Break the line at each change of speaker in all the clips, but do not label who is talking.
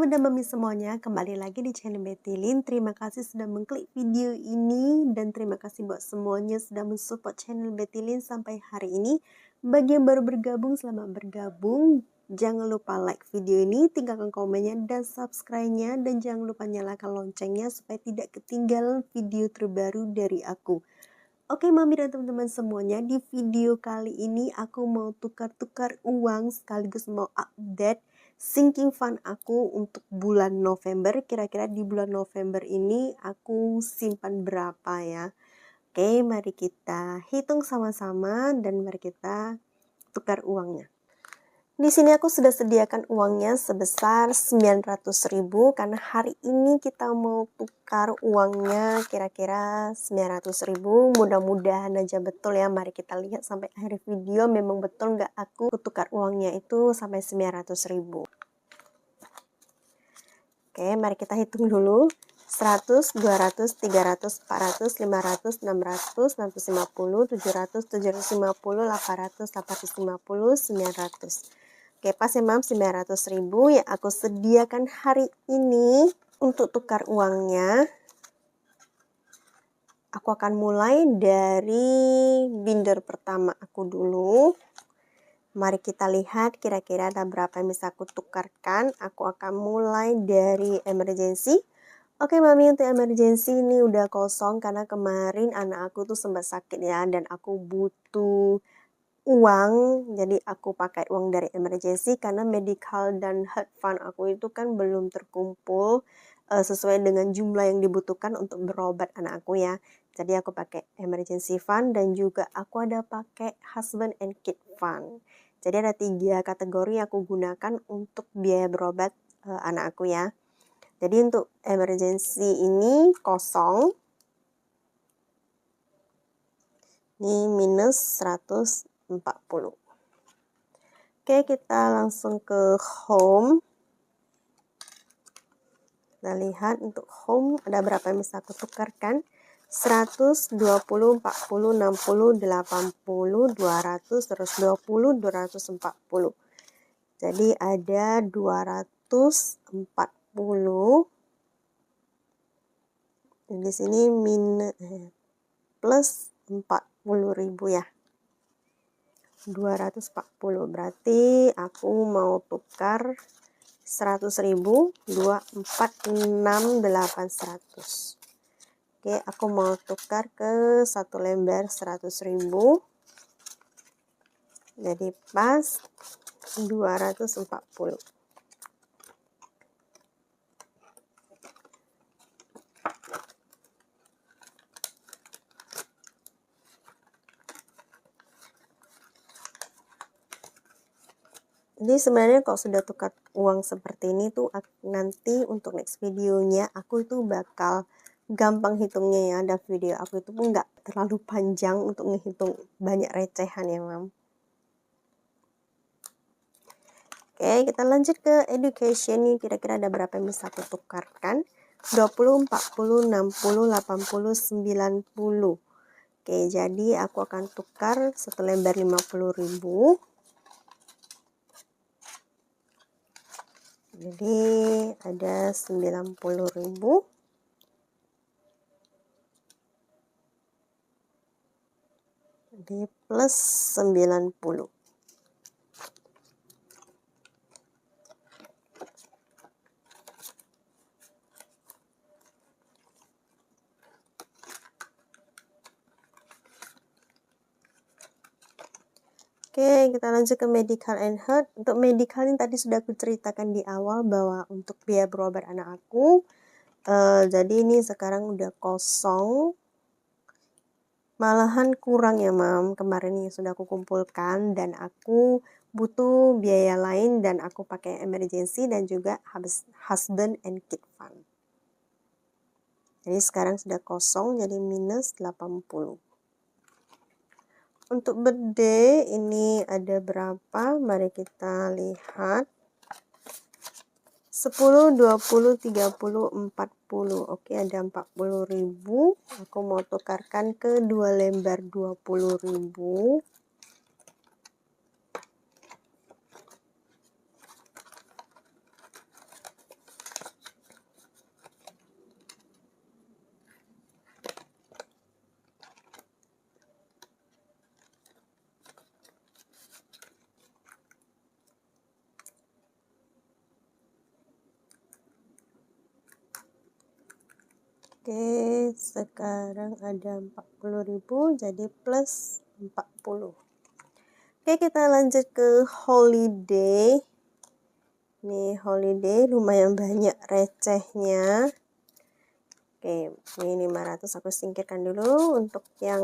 Bunda Mami semuanya, kembali lagi di channel Betty-Lin. Terima kasih sudah mengklik video ini dan terima kasih buat semuanya sudah mensupport channel Betty-Lin sampai hari ini. Bagi yang baru bergabung, selamat bergabung. Jangan lupa like video ini, tinggalkan komennya dan subscribe-nya, dan jangan lupa nyalakan loncengnya supaya tidak ketinggalan video terbaru dari aku. Oke Mami dan teman-teman semuanya, di video kali ini aku mau tukar-tukar uang sekaligus mau update sinking fund aku untuk bulan November. Kira-kira di bulan November ini aku simpan berapa ya? Oke, mari kita hitung sama-sama dan mari kita tukar uangnya. Di sini aku sudah sediakan uangnya sebesar 900.000 karena hari ini kita mau tukar uangnya kira-kira 900.000. Mudah-mudahan aja betul ya. Mari kita lihat sampai akhir video memang betul nggak aku tukar uangnya itu sampai 900.000. Oke, mari kita hitung dulu. 100, 200, 300, 400, 500, 600, 650, 700, 750, 800, 850, 900. Oke, pas ya Mam, 900.000 yang aku sediakan hari ini untuk tukar uangnya. Aku akan mulai dari binder pertama aku dulu. Mari kita lihat kira-kira ada berapa yang bisa aku tukarkan. Aku akan mulai dari emergency. Oke Mami, untuk emergency ini udah kosong karena kemarin anak aku tuh sempat sakit ya. Dan aku butuh uang, jadi aku pakai uang dari emergency karena medical dan health fund aku itu kan belum terkumpul sesuai dengan jumlah yang dibutuhkan untuk berobat anak aku ya. Jadi aku pakai emergency fund dan juga aku ada pakai husband and kid fund. Jadi ada 3 kategori yang aku gunakan untuk biaya berobat anak aku ya. Jadi untuk emergency ini kosong. Ini minus 140. Oke, kita langsung ke home. Kita lihat untuk home ada berapa yang bisa aku tukarkan. 100, 20, 40, 60, 80, 200, terus 20, 240. Jadi ada 240. Di sini plus 40.000 ya. 240 berarti aku mau tukar 100.000 246.800. Oke, aku mau tukar ke 1 lembar 100.000. Jadi pas 240. Jadi sebenarnya kalau sudah tukar uang seperti ini tuh nanti untuk next videonya aku itu bakal gampang hitungnya ya. Dan video aku itu pun nggak terlalu panjang untuk ngehitung banyak recehan ya Mam. Oke, kita lanjut ke education nih. Kira-kira ada berapa yang bisa aku tukarkan? 20, 40, 60, 80, 90. Oke, jadi aku akan tukar 1 lembar 50.000. Jadi ada 90.000. Jadi plus 90. Oke, kita lanjut ke medical and health. Untuk medical ini tadi sudah aku ceritakan di awal bahwa untuk biaya berobat anak aku, jadi ini sekarang udah kosong. Malahan kurang ya Mam, kemarin ini sudah aku kumpulkan dan aku butuh biaya lain dan aku pakai emergency dan juga husband and kid fund. Jadi sekarang sudah kosong, jadi minus 80. Untuk birthday ini ada berapa? Mari kita lihat. 10, 20, 30, 40. Oke, ada 40.000. Aku mau tukarkan ke 2 lembar 20.000. Oke, sekarang ada 40.000 jadi plus 40. Oke, kita lanjut ke holiday. Nih, holiday lumayan banyak recehnya. Oke, ini 500 aku singkirkan dulu. Untuk yang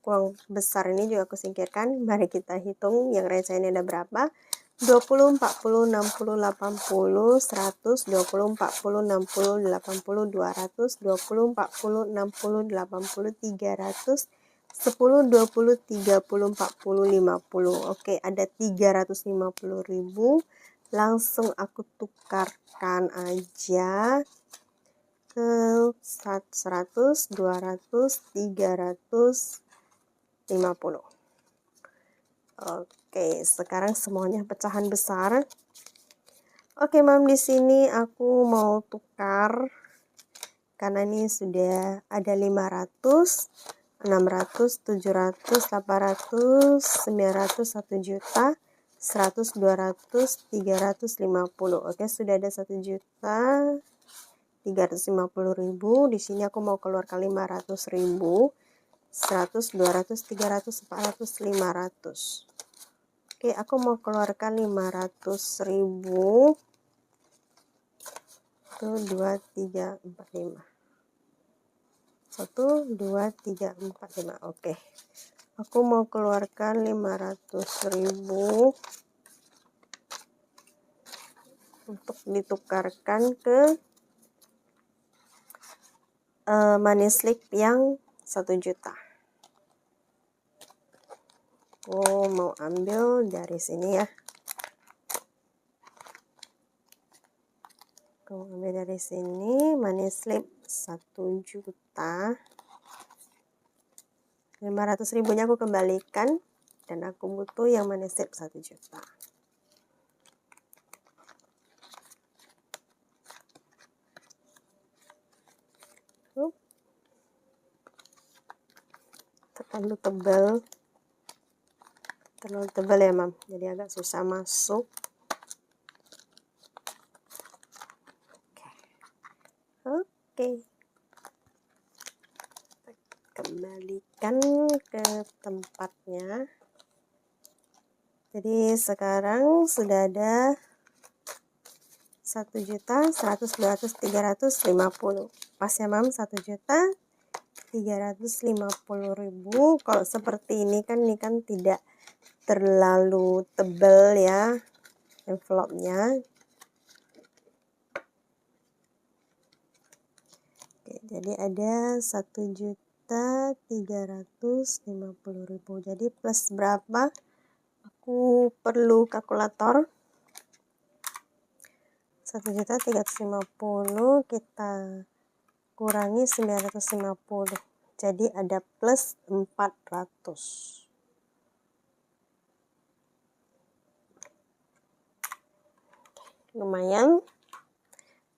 uang besar ini juga aku singkirkan. Mari kita hitung yang receh ini ada berapa. 20, 40, 60, 80, 100, 20, 40, 60, 80, 200, 20, 40, 60, 80, 300, 10, 20, 30, 40, 50. Oke, ada 350.000. Langsung aku tukarkan aja ke 100, 200, 350. Oke, sekarang semuanya pecahan besar. Oke, Mam, di sini aku mau tukar karena ini sudah ada 500, 600, 700, 800, 900, 1 juta, 100, 200, 350. Oke, sudah ada 1 juta 350.000. Di sini aku mau keluarkan 500.000. 100, 200, 300, 400, 500. Oke, aku mau keluarkan 500.000. 1, 2, 3, 4, 5. 1, 2, 3, 4, 5. Oke. Aku mau keluarkan 500.000 untuk ditukarkan ke money slip yang 1 juta. Aku mau ambil dari sini ya. Aku ambil dari sini money slip 1 juta. 500.000-nya aku kembalikan dan aku butuh yang money slip 1 juta. Terlalu tebal ya, Mam, jadi agak susah masuk. Oke. Kembalikan ke tempatnya. Jadi sekarang sudah ada 1 juta 100, 200, 350. Pas ya, Mam, 1 juta 350.000. Kalau seperti ini kan tidak terlalu tebal ya envelope-nya. Oke, jadi ada 1 juta 350.000. Jadi plus berapa? Aku perlu kalkulator. 1 juta 350 kita kurangi 950. Jadi ada plus 400. Lumayan.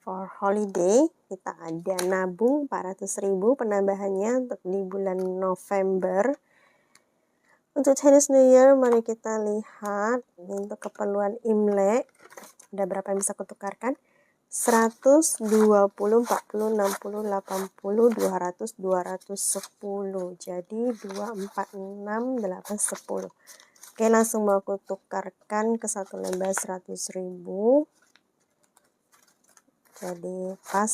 For holiday kita ada nabung 400.000 penambahannya untuk di bulan November. Untuk Chinese New Year mari kita lihat untuk keperluan Imlek ada berapa yang bisa aku tukarkan. 100, 20, 40, 60, 80, 200, 210. Jadi 2, 4, 6, 8, 10. Oke, langsung mau aku tukarkan ke satu lembar 100.000. Jadi pas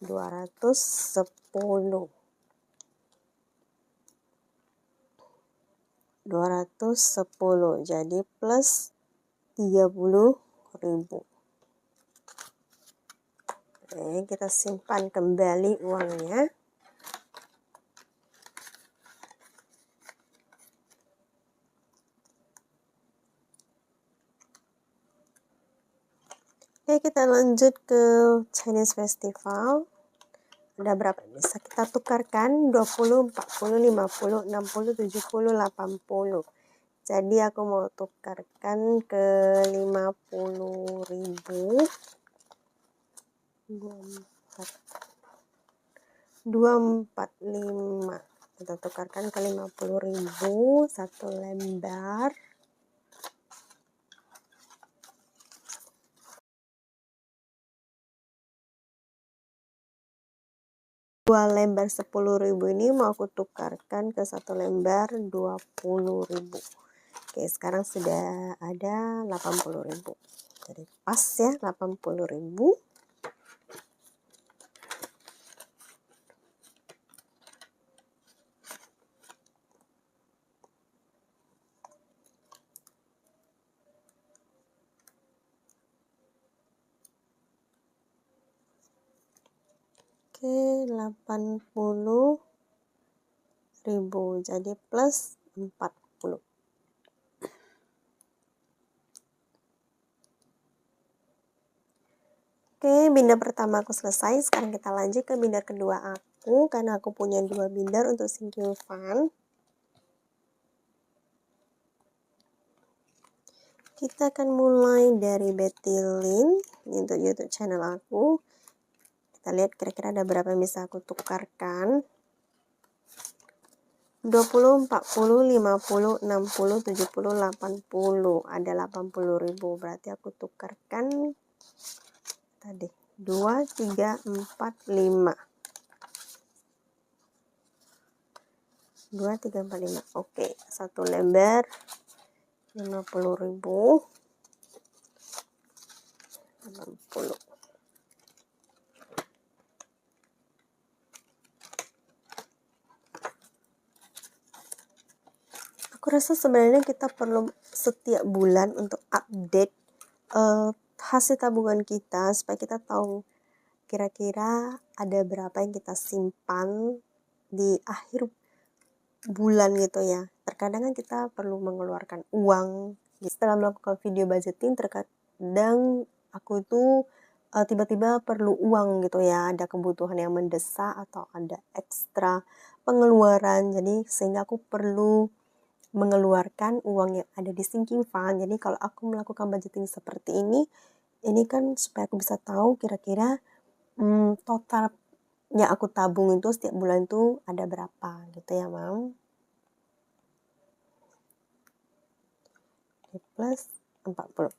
210. 210 jadi plus 30.000. Oke, kita simpan kembali uangnya. Oke, kita lanjut ke Chinese Festival. Ada berapa bisa kita tukarkan? 20, 40, 50, 60, 70, 80. Jadi aku mau tukarkan ke 50.000. 245. Kita tukarkan ke 50.000 satu lembar. 2 lembar 10.000 ini mau aku tukarkan ke 1 lembar 20.000. Oke, sekarang sudah ada 80.000. Jadi pas ya 80.000. Oke, 80.000 jadi plus 40. Oke, binder pertama aku selesai. Sekarang kita lanjut ke binder kedua aku, karena aku punya 2 binder untuk sinking fund. Kita akan mulai dari Betty Lin, ini untuk YouTube channel aku. Kita lihat kira-kira ada berapa yang bisa aku tukarkan. 20, 40, 50, 60, 70, 80. Ada 80.000, berarti aku tukarkan tadi 2, 3, 4, 5. 2, 3, 4, 5. Oke, 1 lembar 50.000. 80. Aku rasa sebenarnya kita perlu setiap bulan untuk update hasil tabungan kita supaya kita tahu kira-kira ada berapa yang kita simpan di akhir bulan gitu ya. Terkadang kan kita perlu mengeluarkan uang. Setelah melakukan video budgeting, terkadang aku itu tiba-tiba perlu uang gitu ya, ada kebutuhan yang mendesak atau ada ekstra pengeluaran, jadi sehingga aku perlu mengeluarkan uang yang ada di sinking fund. Jadi kalau aku melakukan budgeting seperti ini kan supaya aku bisa tahu kira-kira total yang aku tabung itu setiap bulan itu ada berapa gitu ya, Mam. Plus 40.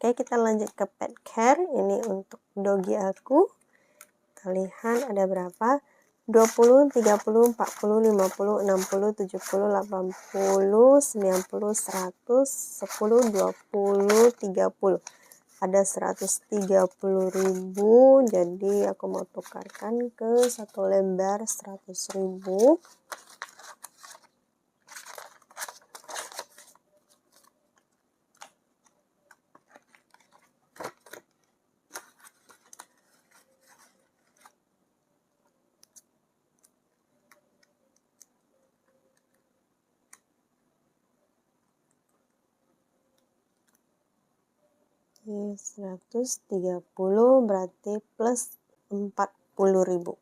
Oke, kita lanjut ke pet care. Ini untuk doggy aku. Kita lihat ada berapa. 20, 30, 40, 50, 60, 70, 80, 90, 100, 10, 20, 30. Ada 130.000, jadi aku mau tukarkan ke 1 lembar 100.000. Oke, 130 berarti plus 40.000.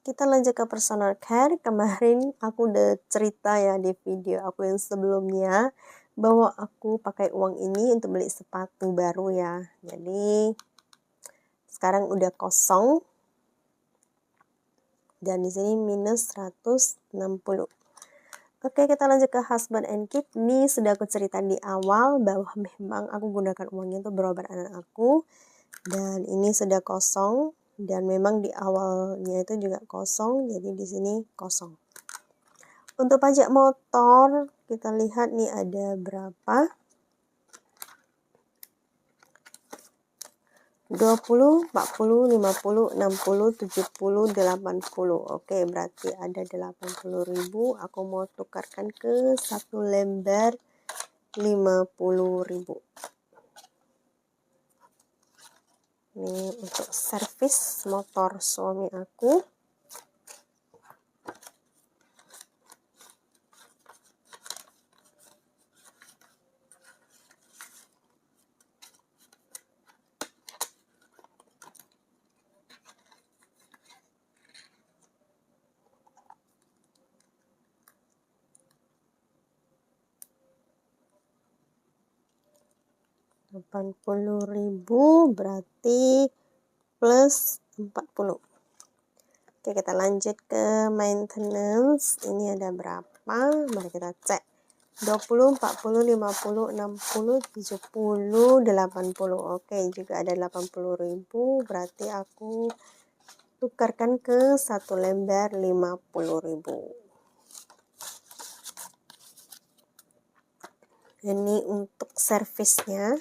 Kita lanjut ke personal care. Kemarin aku udah cerita ya di video aku yang sebelumnya bahwa aku pakai uang ini untuk beli sepatu baru ya. Jadi sekarang udah kosong dan di sini minus 160. Oke, kita lanjut ke husband and kid. Ini sudah aku cerita di awal bahwa memang aku gunakan uangnya untuk berobat anak aku. Dan ini sudah kosong. Dan memang di awalnya itu juga kosong. Jadi di sini kosong. Untuk pajak motor, kita lihat nih ada berapa. 20, 40, 50, 60, 70, 80. Oke, berarti ada 80.000. Aku mau tukarkan ke 1 lembar 50.000. Ini untuk servis motor suami aku. Rp80.000 berarti plus 40. Oke, kita lanjut ke maintenance. Ini ada berapa? Mari kita cek. 20, 40, 50, 60, 70, 80. Oke, juga ada 80.000. Berarti aku tukarkan ke 1 lembar 50.000. Ini untuk servisnya,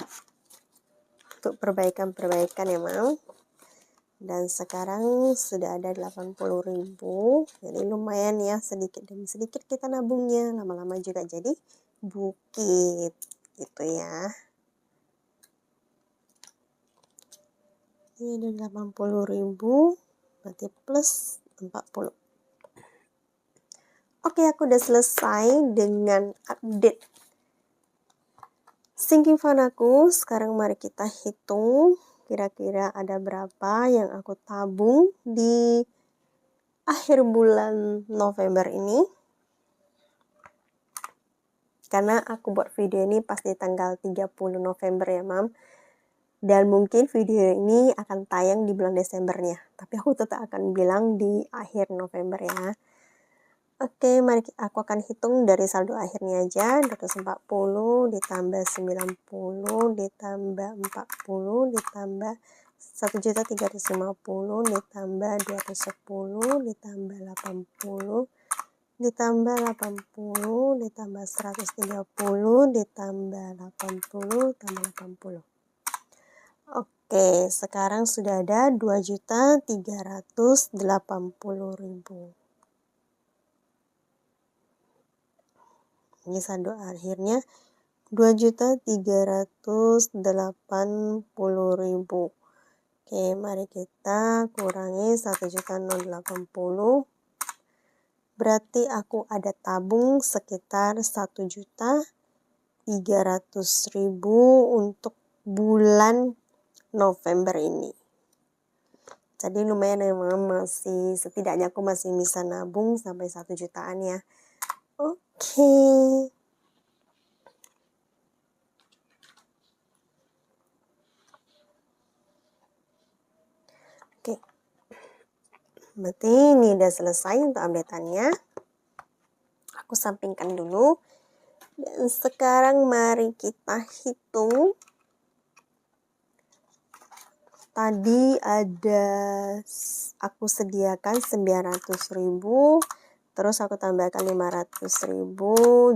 untuk perbaikan-perbaikan ya Mam. Dan sekarang sudah ada 80.000, jadi lumayan ya, sedikit demi sedikit kita nabungnya, lama-lama juga jadi bukit gitu ya. Ini ada 80.000, berarti plus 40. Oke, aku udah selesai dengan update sinking fund aku. Sekarang mari kita hitung kira-kira ada berapa yang aku tabung di akhir bulan November ini. Karena aku buat video ini pas di tanggal 30 November ya Mam. Dan mungkin video ini akan tayang di bulan Desembernya. Tapi aku tetap akan bilang di akhir November ya. Oke, mari aku akan hitung dari saldo akhirnya aja. 240 ditambah 90 ditambah 40 ditambah 1.350 ditambah 210 ditambah 80 ditambah 80 ditambah 130 ditambah 80 tambah 80. Oke, sekarang sudah ada 2.380.000. Ini saldo akhirnya 2.380.000. Oke, mari kita kurangi 1.080. Berarti aku ada tabung sekitar 1.300.000 untuk bulan November ini. Jadi lumayan ya masih, setidaknya aku masih bisa nabung sampai 1 jutaan ya. Oke. Berarti ini udah selesai untuk update-annya. Aku sampingkan dulu. Dan sekarang mari kita hitung. Tadi ada aku sediakan 900.000. Terus aku tambahkan 500.000.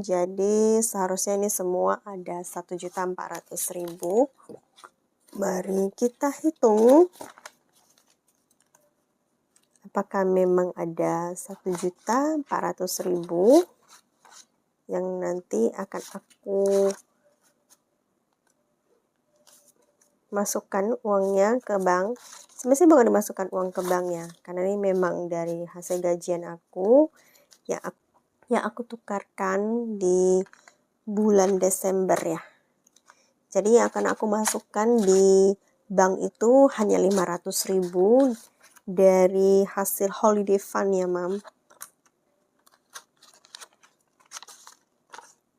Jadi seharusnya ini semua ada 1.400.000. Mari kita hitung. Apakah memang ada 1.400.000 yang nanti akan aku masukkan uangnya ke bank. Sebenarnya bukan dimasukkan uang ke bank ya, karena ini memang dari hasil gajian aku yang aku tukarkan di bulan Desember ya. Jadi yang akan aku masukkan di bank itu hanya 500.000 dari hasil holiday fund ya Mam.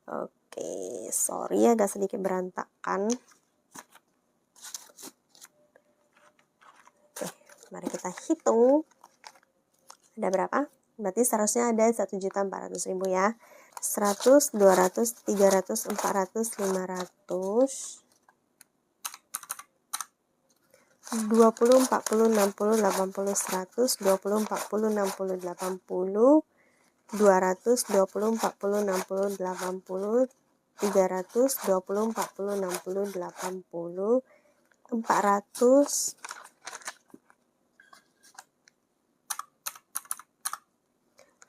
Oke, sorry agak sedikit berantakan. Oke, mari kita hitung. Ada berapa? Berarti seharusnya ada 1.400.000 ya. 100, 200, 300, 400, 500. 20, 40, 60, 80, 100, 20, 40, 60, 80, 200, 20, 40, 60, 80, 300, 20, 40, 60, 80, 400,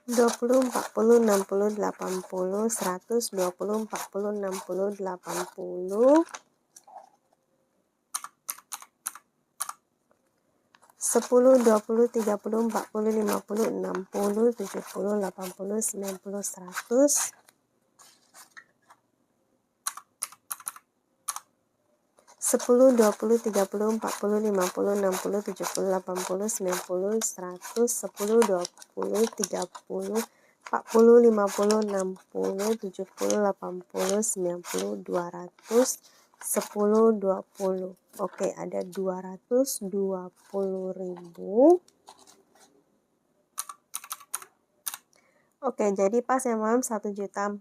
20, 40, 60, 80, 100, 20, 40, 60, 80, 10, 20, 30, 40, 50, 60, 70, 80, 90, 100, 10, 20, 30, 40, 50, 60, 70, 80, 90, 100, 10, 20, 30, 40, 50, 60, 70, 80, 90, 200, 10, 20. Oke, ada 220.000. Oke, jadi pas ya Mam, 1.400.000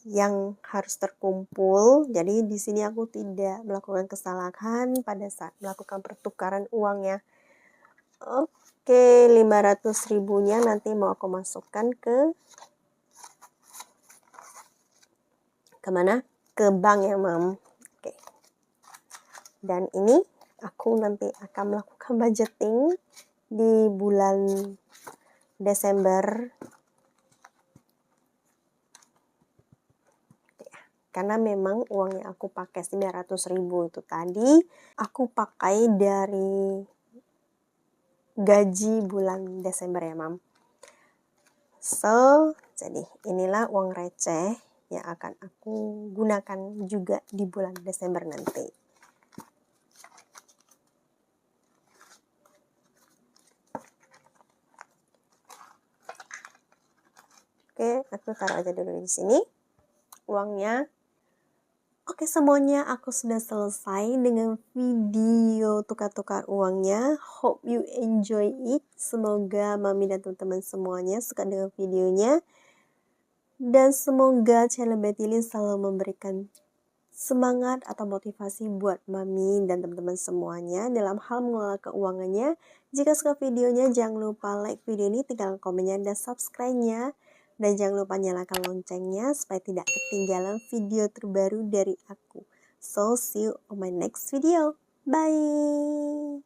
yang harus terkumpul. Jadi di sini aku tidak melakukan kesalahan pada saat melakukan pertukaran uang ya. Oke, 500 ribunya nanti mau aku masukkan kemana? Ke bank ya, Mam. Oke. Dan ini aku nanti akan melakukan budgeting di bulan Desember. Karena memang uang yang aku pakai 900 ribu itu tadi, aku pakai dari gaji bulan Desember ya, Mam. So, jadi inilah uang receh yang akan aku gunakan juga di bulan Desember nanti. Oke, aku taruh aja dulu di sini uangnya. Oke, semuanya aku sudah selesai dengan video tukar-tukar uangnya. Hope you enjoy it. Semoga Mami dan teman-teman semuanya suka dengan videonya. Dan semoga channel Betty Lin selalu memberikan semangat atau motivasi buat Mami dan teman-teman semuanya dalam hal mengelola keuangannya. Jika suka videonya, jangan lupa like video ini, tinggalkan komennya dan subscribe-nya. Dan jangan lupa nyalakan loncengnya supaya tidak ketinggalan video terbaru dari aku. So, see you on my next video. Bye!